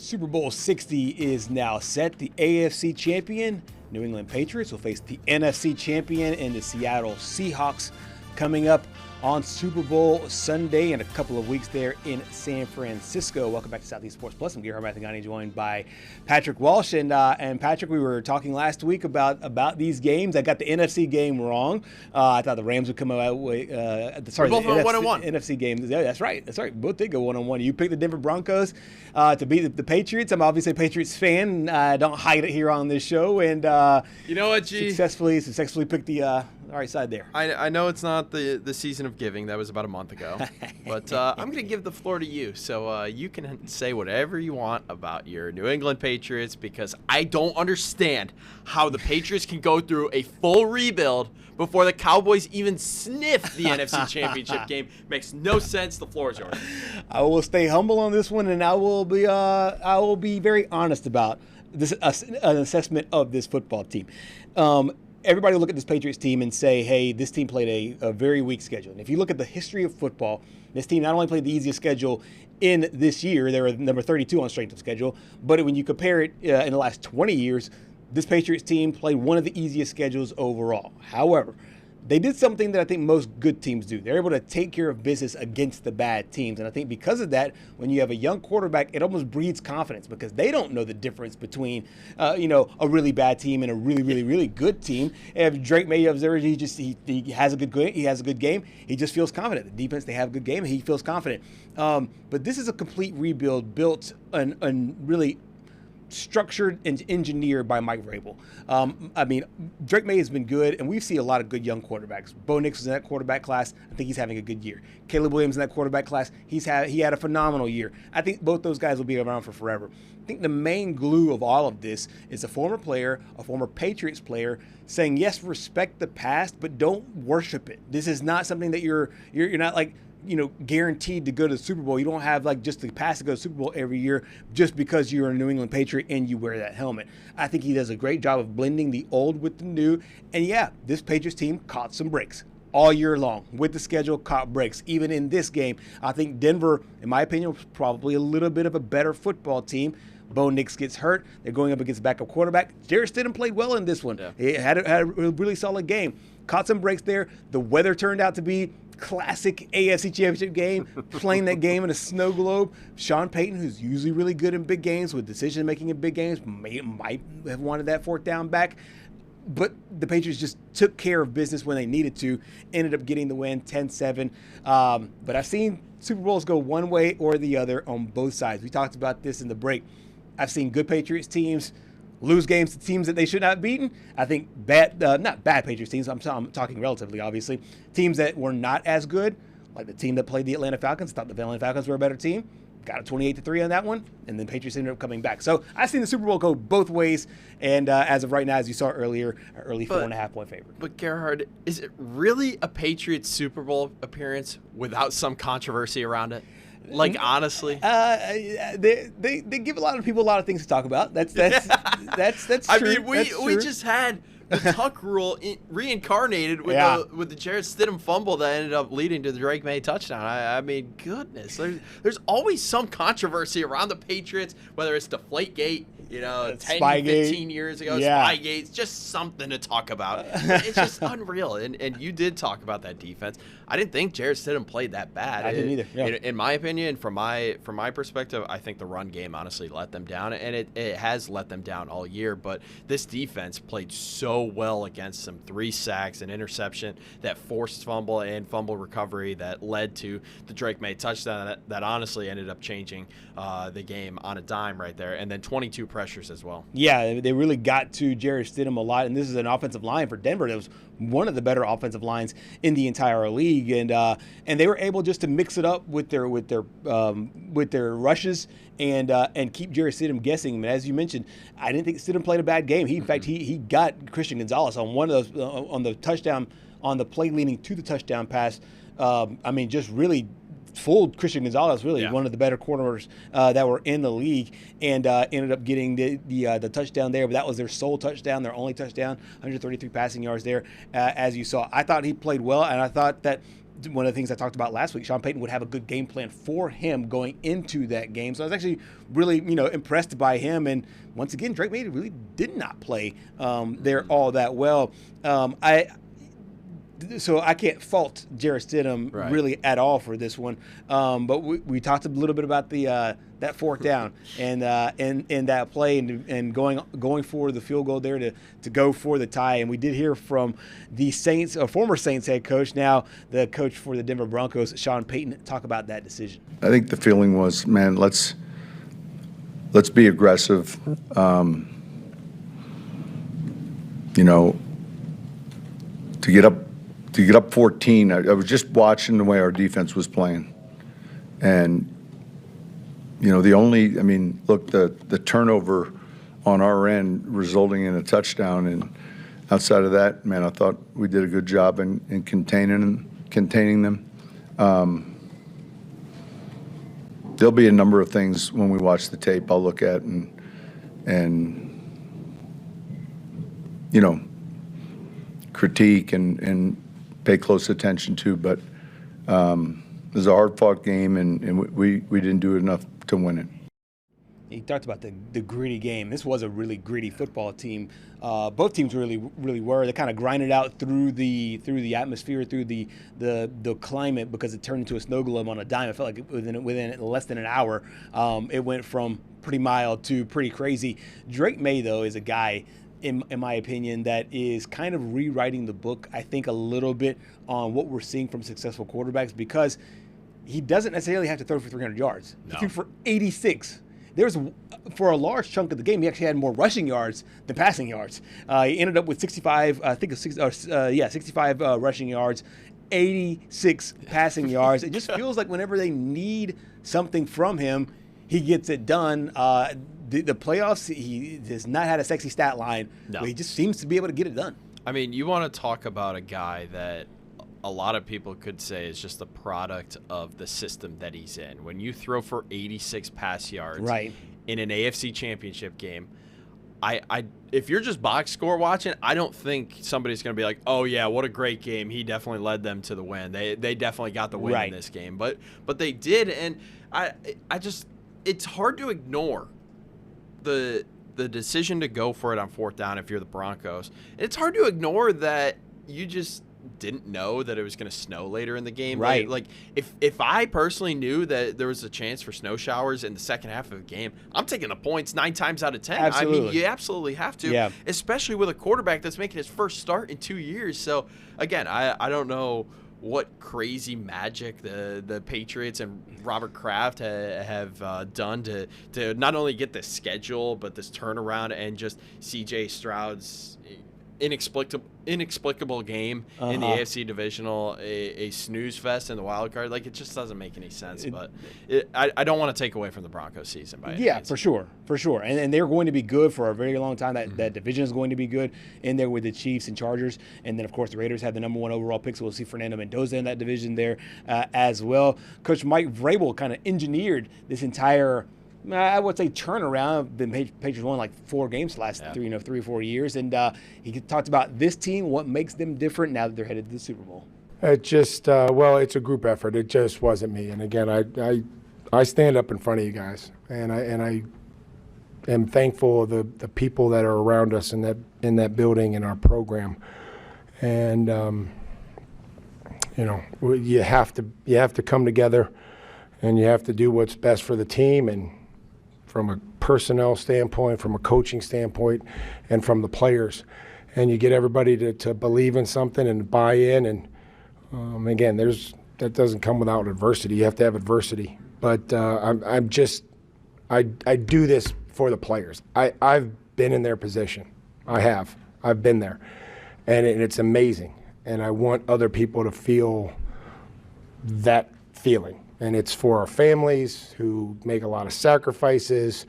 Super Bowl 60 is now set. The AFC champion, New England Patriots, will face the NFC champion and the Seattle Seahawks coming up on Super Bowl Sunday in a couple of weeks there in San Francisco. Welcome back to Southeast Sports Plus. I'm Gerhard Mathangani, joined by Patrick Walsh. And Patrick, we were talking last week about these games. I got the NFC game wrong. I thought the Rams would come out with both went 1-1. NFC game. Yeah, that's right. We both did go 1-1. You picked the Denver Broncos to beat the Patriots. I'm obviously a Patriots fan. I don't hide it here on this show. And you know what, G? Successfully picked the right side there. I know it's not the season of giving. That was about a month ago. But I'm going to give the floor to you. So you can say whatever you want about your New England Patriots, because I don't understand how the Patriots can go through a full rebuild before the Cowboys even sniff the NFC Championship game. Makes no sense. The floor is yours. I will stay humble on this one, and I will be very honest about this an assessment of this football team. Everybody will look at this Patriots team and say, hey, this team played a very weak schedule. And if you look at the history of football, this team not only played the easiest schedule in this year, they were number 32 on strength of schedule, but when you compare it in the last 20 years, this Patriots team played one of the easiest schedules overall. However, they did something that I think most good teams do. They're able to take care of business against the bad teams. And I think because of that, when you have a young quarterback, it almost breeds confidence, because they don't know the difference between, a really bad team and a really, really, really good team. If Drake May observes, he has a good game. He just feels confident. The defense, they have a good game, and he feels confident. But this is a complete rebuild built on really structured and engineered by Mike Vrabel. Drake May has been good, and we've seen a lot of good young quarterbacks. Bo Nix was in that quarterback class. I think he's having a good year. Caleb Williams in that quarterback class. He had a phenomenal year. I think both those guys will be around for forever. I think the main glue of all of this is a former Patriots player, saying, yes, respect the past, but don't worship it. This is not something that you're not like, guaranteed to go to the Super Bowl. You don't have just the pass to go to the Super Bowl every year just because you're a New England Patriot and you wear that helmet. I think he does a great job of blending the old with the new. And yeah, this Patriots team caught some breaks all year long with the schedule, caught breaks. Even in this game, I think Denver, in my opinion, was probably a little bit of a better football team. Bo Nix gets hurt. They're going up against backup quarterback. Jarrett Stidham played well in this one. Yeah. He had a really solid game. Caught some breaks there. The weather turned out to be classic AFC Championship game, playing that game in a snow globe. Sean Payton, who's usually really good in big games with decision-making in big games, might have wanted that fourth down back. But the Patriots just took care of business when they needed to, ended up getting the win 10-7. But I've seen Super Bowls go one way or the other on both sides. We talked about this in the break. I've seen good Patriots teams lose games to teams that they should not have beaten. I think not bad Patriots teams, I'm talking relatively, obviously. Teams that were not as good, like the team that played the Atlanta Falcons, thought the Atlanta Falcons were a better team, got a 28-3 on that one, and then Patriots ended up coming back. So I've seen the Super Bowl go both ways, and as of right now, as you saw earlier, an early 4.5-point favorite. But Gerhard, is it really a Patriots Super Bowl appearance without some controversy around it? Like, honestly, they give a lot of people a lot of things to talk about. That's true. I mean, we just had the Tuck rule reincarnated with the Jarrett Stidham fumble that ended up leading to the Drake May touchdown. I mean, goodness, there's always some controversy around the Patriots, whether it's Deflategate, 10, 15 years ago, Spygate. It's just something to talk about. It's just unreal. And you did talk about that defense. I didn't think Jarrett Stidham played that bad. I didn't either. Yeah. In my opinion, from my perspective, I think the run game honestly let them down, and it has let them down all year. But this defense played so well against them. 3 sacks, an interception, that forced fumble and fumble recovery that led to the Drake May touchdown that honestly ended up changing the game on a dime right there. And then 22 pressures as well. Yeah, they really got to Jarrett Stidham a lot, and this is an offensive line for Denver that was one of the better offensive lines in the entire league, and they were able just to mix it up with their rushes and keep Jarrett Stidham guessing. And as you mentioned, I didn't think Stidham played a bad game. In fact, he got Christian Gonzalez on one of those on the touchdown, on the play leading to the touchdown pass. Just really fooled Christian Gonzalez, really one of the better corners that were in the league, and ended up getting the touchdown there. But that was their sole touchdown, their only touchdown, 133 passing yards there, as you saw. I thought he played well, and I thought that one of the things I talked about last week, Sean Payton would have a good game plan for him going into that game. So I was actually really, impressed by him. And once again, Drake May really did not play there all that well. So I can't fault Jarrett Stidham really at all for this one. But we talked a little bit about the that fourth down and that play and going for the field goal there to go for the tie. And we did hear from the Saints, a former Saints head coach, now the coach for the Denver Broncos, Sean Payton, talk about that decision. I think the feeling was, man, let's be aggressive. To get up 14, I was just watching the way our defense was playing. And, the turnover on our end resulting in a touchdown. And outside of that, man, I thought we did a good job in containing them. There'll be a number of things when we watch the tape I'll look at and critique and pay close attention to, but it was a hard-fought game, and we didn't do enough to win it. He talked about the gritty game. This was a really gritty football team. Both teams really were. They kind of grinded out through the atmosphere, through the climate, because it turned into a snow globe on a dime. I felt like within less than an hour, it went from pretty mild to pretty crazy. Drake May, though, is a guy, in my opinion, that is kind of rewriting the book, I think, a little bit on what we're seeing from successful quarterbacks, because he doesn't necessarily have to throw for 300 yards. No. He threw for 86. For a large chunk of the game, he actually had more rushing yards than passing yards. He ended up with 65, I think, 65 rushing yards, 86 passing yards. It just feels like whenever they need something from him, he gets it done. The playoffs, he has not had a sexy stat line, but he just seems to be able to get it done. I mean, you want to talk about a guy that a lot of people could say is just a product of the system that he's in. When you throw for 86 pass yards in an AFC Championship game, if you're just box score watching, I don't think somebody's going to be like, oh, yeah, what a great game. He definitely led them to the win. They definitely got the win in this game. But they did, and it's hard to ignore the decision to go for it on fourth down if you're the Broncos. It's hard to ignore that you just didn't know that it was going to snow later in the game. Right. Like if I personally knew that there was a chance for snow showers in the second half of the game, I'm taking the points 9 times out of 10. Absolutely. I mean, you absolutely have to, especially with a quarterback that's making his first start in 2 years. So, again, I don't know what crazy magic the Patriots and Robert Kraft have done to not only get this schedule, but this turnaround and just C.J. Stroud's inexplicable game in the AFC divisional, a snooze fest in the wild card. Like, it just doesn't make any sense. But I don't want to take away from the Broncos season by any means. For sure. And they're going to be good for a very long time. That division is going to be good in there with the Chiefs and Chargers. And then, of course, the Raiders have the number 1 overall pick, so we'll see Fernando Mendoza in that division there as well. Coach Mike Vrabel kind of engineered this entire, I would say, turnaround. The Patriots won like 4 games the last 3 or 4 years, and he talked about this team, what makes them different now that they're headed to the Super Bowl. It just, it's a group effort. It just wasn't me. And again, I stand up in front of you guys, and I am thankful of the people that are around us in that building in our program, and you have to come together, and you have to do what's best for the team, and from a personnel standpoint, from a coaching standpoint, and from the players. And you get everybody to believe in something and buy in. And again, that doesn't come without adversity. You have to have adversity. But I do this for the players. I've been in their position. I've been there. And it's amazing. And I want other people to feel that feeling. And it's for our families who make a lot of sacrifices,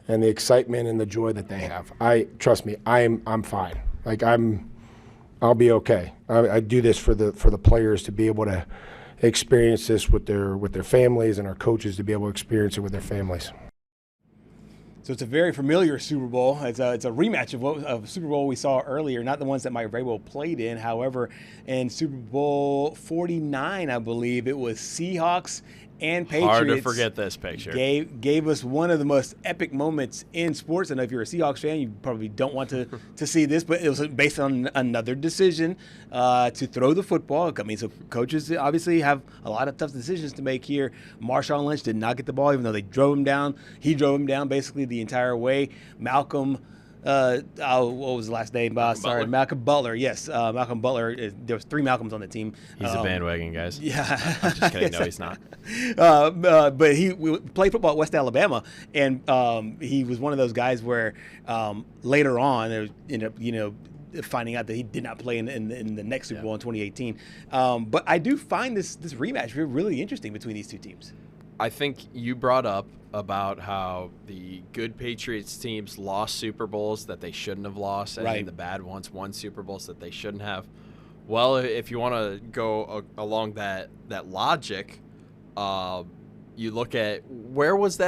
and the excitement and the joy that they have. Trust me, I'm fine. Like I'll be okay. I do this for the players to be able to experience this with their families, and our coaches to be able to experience it with their families. So it's a very familiar Super Bowl. It's a rematch of Super Bowl we saw earlier, not the ones that Mike Vrabel played in. However, in Super Bowl 49, I believe, it was Seahawks and Patriots. Hard to forget this picture. Gave us one of the most epic moments in sports. And if you're a Seahawks fan, you probably don't want to see this, but it was based on another decision to throw the football. I mean, so coaches obviously have a lot of tough decisions to make here. Marshawn Lynch did not get the ball, even though they drove him down. He drove him down basically the entire way. Malcolm. What was the last name? Malcolm Butler. Yes, Malcolm Butler. There was 3 Malcolms on the team. He's a bandwagon, guys. Yeah, I'm just kidding. No, he's not. But we played football at West Alabama, and he was one of those guys where later on there ended up, finding out that he did not play in the next Super Bowl in 2018. But I do find this rematch really interesting between these two teams. I think you brought up about how the good Patriots teams lost Super Bowls that they shouldn't have lost, and the bad ones won Super Bowls that they shouldn't have. Well, if you want to go along that logic, you look at where was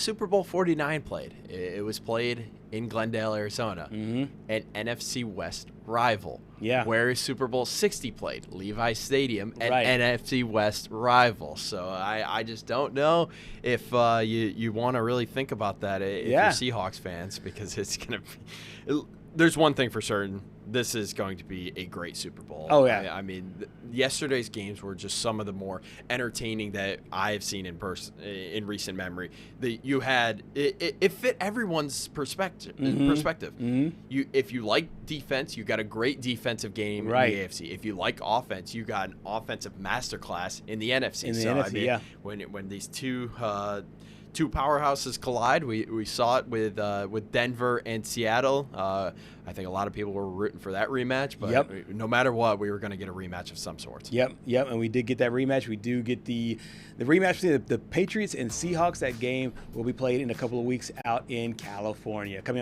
Super Bowl 49 played? It was played in Glendale, Arizona, an NFC West rival. Yeah. Where is Super Bowl 60 played? Levi Stadium, an NFC West rival. So I just don't know if you want to really think about that if you're Seahawks fans, because it's going to be – there's one thing for certain. This is going to be a great Super Bowl. Oh, yeah. I mean, yesterday's games were just some of the more entertaining that I have seen in recent memory. You had it fit everyone's perspective. If you like defense, you got a great defensive game in the AFC. If you like offense, you got an offensive masterclass in the NFC. When these two powerhouses collide, we saw it with Denver and Seattle. I think a lot of people were rooting for that rematch, but no matter what, we were going to get a rematch of some sort. Yep, and we did get that rematch. We do get the rematch between the Patriots and Seahawks. That game will be played in a couple of weeks out in California. Coming up